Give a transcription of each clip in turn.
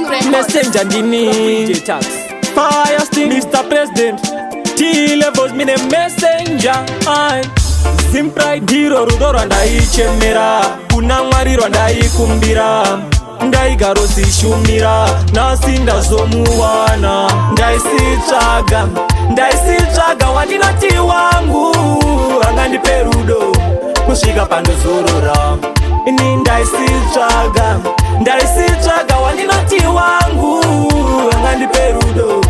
Messenger ndini Fire sting Mr. President T-levels mine messenger Simpride hiro rudo rwandaichemera kuna Mwari rwandaikumbira ndaigaro zishumira nasi ndazomuwana ndaisitsvaga wandinoti wangu angandipe rudo kusvika pandozorora ini ndaisitsvaga wandinoti wangu angandipe rudo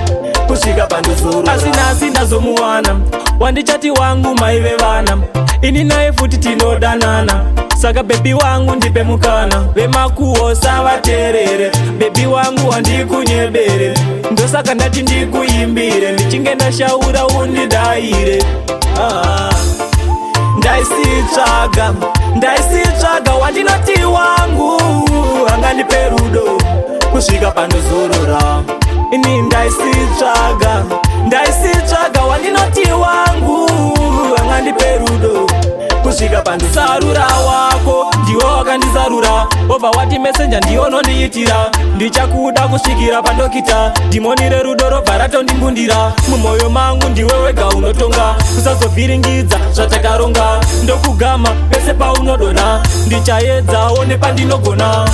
kusvika pandozorora asi nasi ndazomuwana wandichati wangu maive vana ini naye futi tinodanana saka bebi wangu ndipe mukana vemakuwo savaterere bebi wangu wandikunyebere ndosaka ndati ndikuimbire ndichinge ndashaura undidaire ndaisitsvaga wandinoti wangu angandipe rudo kusvika pandozorora ini ndaisitsvaga wandinoti wangu angandipe rudo kusvika pandozarura wako ndiwo wakandizarura obva wati messenger ndiyo nondiitira ndichakuda kusvikira pandokita ndimonire rudo robva ratondimbundira mumwoyo mangu ndiwe wega unotonga kusazovhiringidza zvatakaronga ndokugama pese paunodona ndichaedzawo nepandinogona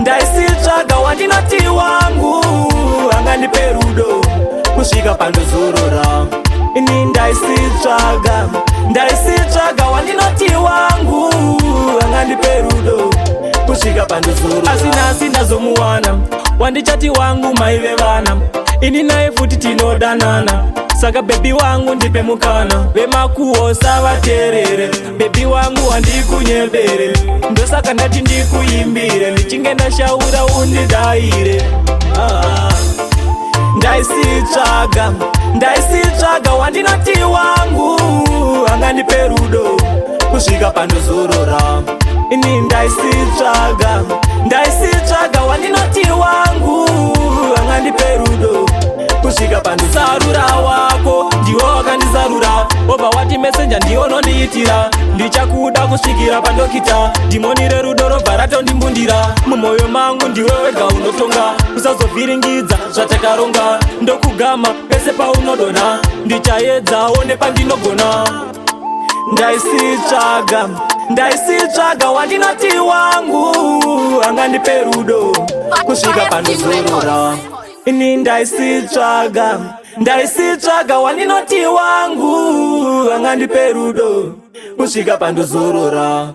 ndaisitsvaga wandinoti wangu angandipe rudo kusvika pandozorora ini ndaisitsvaga wandinoti wangu angandipe rudo kusvika pandozorora asi nasi ndazomuwana wandichati wangu maive vana ini naye futi tinodanana saka bebi wangu ndipe mukana vemakuwo savaterere bebi wangu wandikunyebere ndosaka ndati ndikuimbire ndichinge ndashaura undidaire ndaisitsvaga wandinoti wangu angandipe rudo kusvika pandozorora ini ndaisitsvaga wandinoti wangu angandipe rudo kusvika pandozarura wako ndiwo wakandizarura obva wati messenger ndiyo nondiitira ndichakuda kusvikira pandokita ndimonire rudo robva ratondimbundira mumwoyo mangu ndiwe wega unotonga usazovhiringidza zvatakaronga ndokugama pese paunodona ndichaedzawo nepandinogona ndaisitsvaga wandinoti wangu angandipe rudo kusvika pandozorora ini ndaisitsvaga wandinoti wangu angandipe rudo kusvika pandozorora.